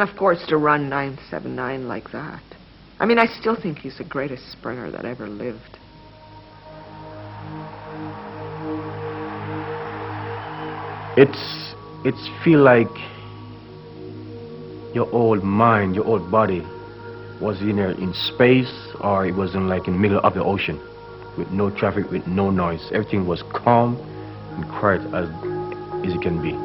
And of course to run 9.79 like that. I mean, I still think he's the greatest sprinter that ever lived. It's feel like your old mind, your old body was in space, or it was in like in the middle of the ocean with no traffic, with no noise. Everything was calm and quiet as it can be.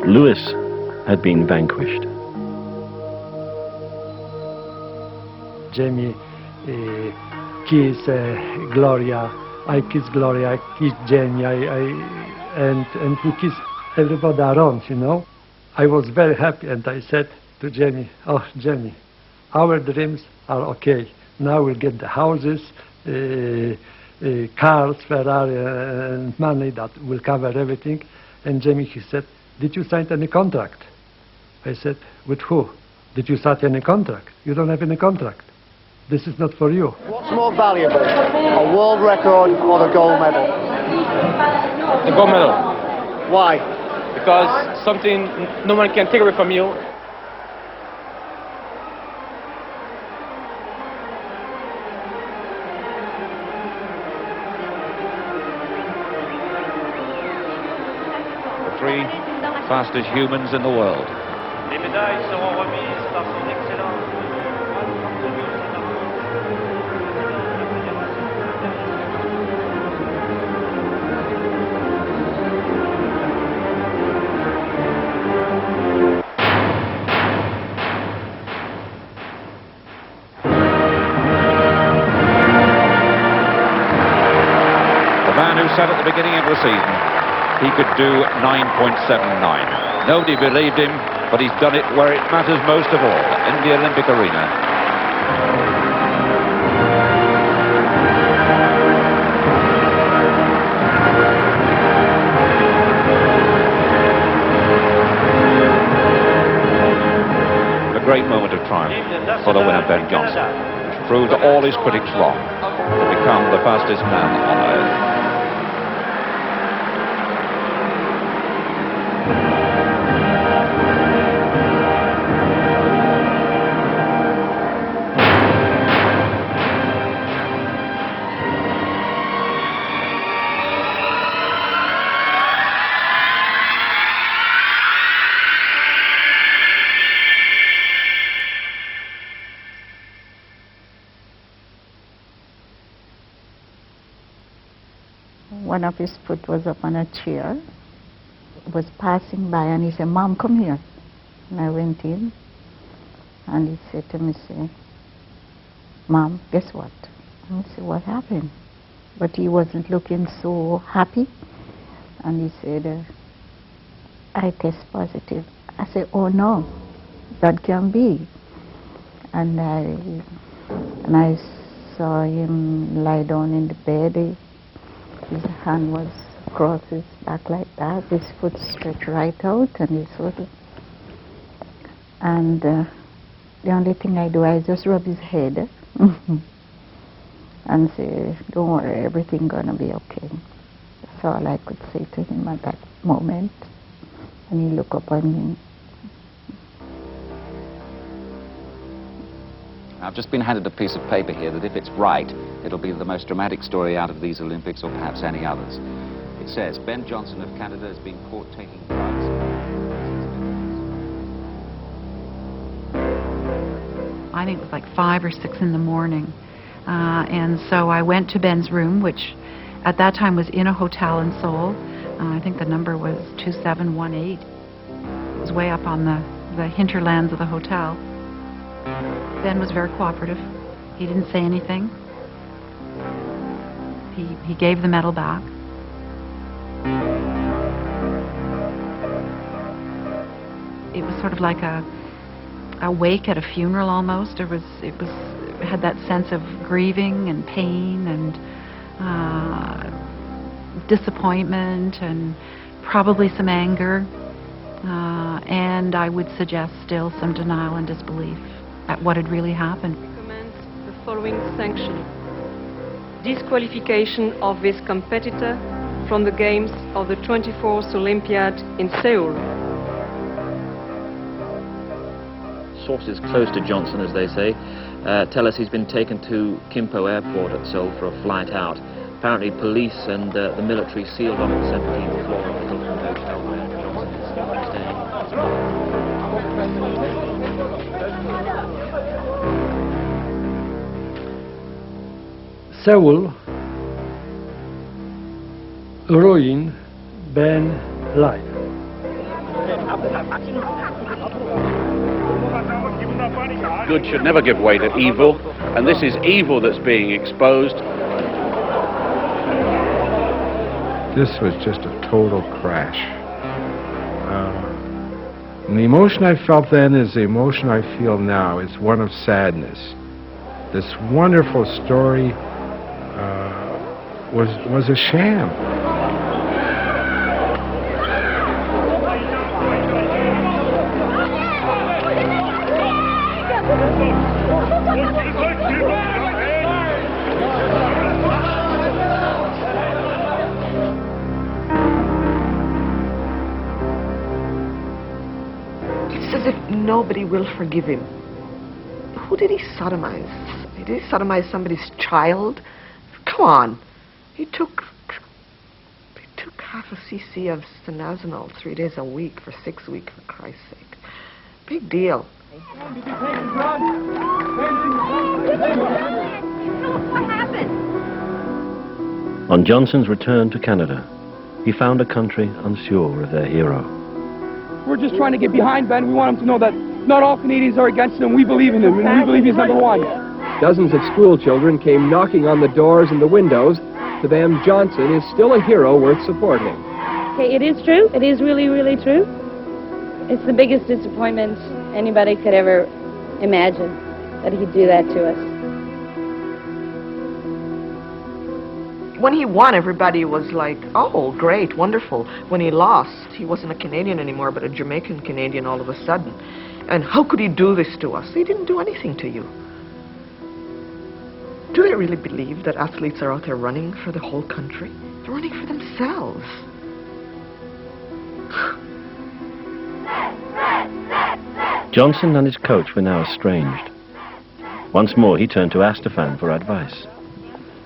Lewis had been vanquished. Jamie kissed Gloria. I kissed Gloria. I kissed Jamie. And we kissed everybody around, you know. I was very happy, and I said to Jamie, "Oh, Jamie, our dreams are okay. Now we'll get the houses, cars, Ferrari, and money that will cover everything." And Jamie, he said, "Did you sign any contract?" I said, "With who? Did you start any contract? You don't have any contract. This is not for you." What's more valuable, a world record or the gold medal? The gold medal. Why? Because something no one can take away from you. The three fastest humans in the world. Les médailles seront remises par son excellence. Said at the beginning of the season he could do 9.79. Nobody believed him, but he's done it where it matters most of all, in the Olympic arena. A great moment of triumph for the winner, Ben Johnson, which proved all his critics wrong to become the fastest man on earth. One of his foot was up on a chair, was passing by, and he said, "Mom, come here." And I went in, and he said to me, "Mom, guess what?" And I said, "What happened?" But he wasn't looking so happy, and he said, "I test positive." I said, "Oh no, that can't be." And I saw him lie down in the bed. His hand was across his back like that, his foot stretched right out, and his foot. And the only thing I do, I just rub his head and say, "Don't worry, everything's gonna be okay." That's all I could say to him at that moment. And he looked up at me. I've just been handed a piece of paper here that if it's right, it'll be the most dramatic story out of these Olympics, or perhaps any others. It says, Ben Johnson of Canada has been caught taking drugs. I think it was like 5 or 6 in the morning. And so I went to Ben's room, which at that time was in a hotel in Seoul. I think the number was 2718. It was way up on the hinterlands of the hotel. Ben was very cooperative. He didn't say anything. He gave the medal back. It was sort of like a wake at a funeral almost. It had that sense of grieving and pain and disappointment and probably some anger. And I would suggest still some denial and disbelief at what had really happened. Recommend the following sanction: disqualification of this competitor from the games of the 24th Olympiad in Seoul. Sources close to Johnson, as they say, tell us he's been taken to Kimpo Airport at Seoul for a flight out. Apparently police and the military sealed off the 17th floor of the Hilton Hotel where Johnson is staying. Seoul ruined Ben's life. Good should never give way to evil, and this is evil that's being exposed. This was just a total crash. And the emotion I felt then is the emotion I feel now. It's one of sadness. This wonderful story was a sham. It's as if nobody will forgive him. Who did he sodomize? Did he sodomize somebody's child? Come on. He took half a cc of cenazanol 3 days a week for 6 weeks, for Christ's sake. Big deal. What happened? On Johnson's return to Canada, he found a country unsure of their hero. We're just trying to get behind Ben. We want him to know that not all Canadians are against him. We believe in him, and we believe he's number one. Dozens of school children came knocking on the doors and the windows. To them, Johnson is still a hero worth supporting. Okay, it is true. It is really, really true. It's the biggest disappointment anybody could ever imagine, that he'd do that to us. When he won, everybody was like, oh, great, wonderful. When he lost, he wasn't a Canadian anymore, but a Jamaican Canadian all of a sudden. And how could he do this to us? He didn't do anything to you. Do they really believe that athletes are out there running for the whole country? They're running for themselves. Johnson and his coach were now estranged. Once more he turned to Astafan for advice,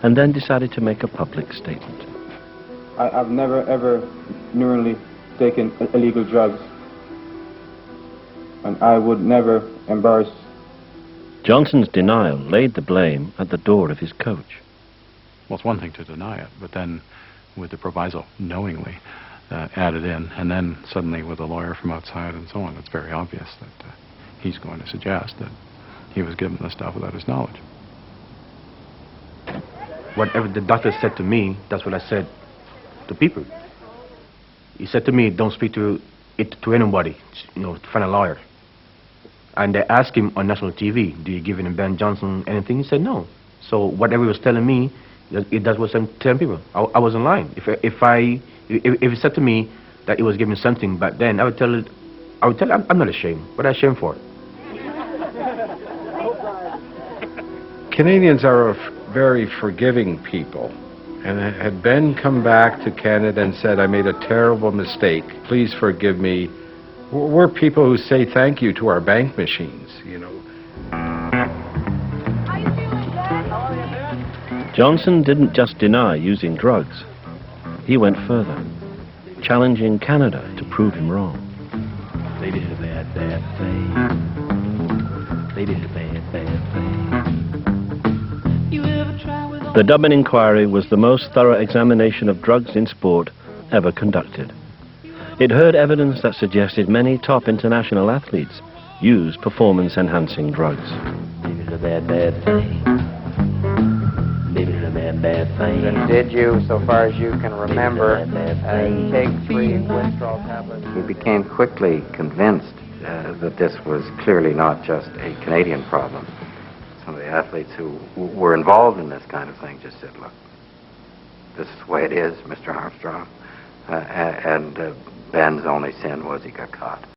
and then decided to make a public statement. I've never, ever knowingly taken illegal drugs, and I would never embarrass. Johnson's denial laid the blame at the door of his coach. Well, it's one thing to deny it, but then with the proviso, knowingly added in, and then suddenly with a lawyer from outside and so on, it's very obvious that he's going to suggest that he was given the stuff without his knowledge. Whatever the doctor said to me, that's what I said to people. He said to me, don't speak to anybody, to find a lawyer. And they asked him on national TV, do you give Ben Johnson anything? He said no. So whatever he was telling me, that's what I'm telling people. I was in line. If he said to me that he was giving something back then, I would tell him, I'm not ashamed. What am I ashamed for? Canadians are a very forgiving people. And had Ben come back to Canada and said, I made a terrible mistake, please forgive me, we're people who say thank you to our bank machines, Johnson didn't just deny using drugs. He went further, challenging Canada to prove him wrong. They did a bad, bad thing. They did a bad, bad thing. The Dublin inquiry was the most thorough examination of drugs in sport ever conducted. It heard evidence that suggested many top international athletes use performance-enhancing drugs. Maybe it's a bad, bad thing. Maybe it's a bad, bad thing. And did you, so far as you can remember, take 3 withdrawal tablets? He became quickly convinced that this was clearly not just a Canadian problem. Some of the athletes who were involved in this kind of thing just said, look, this is the way it is, Mr. Armstrong. And Ben's only sin was he got caught.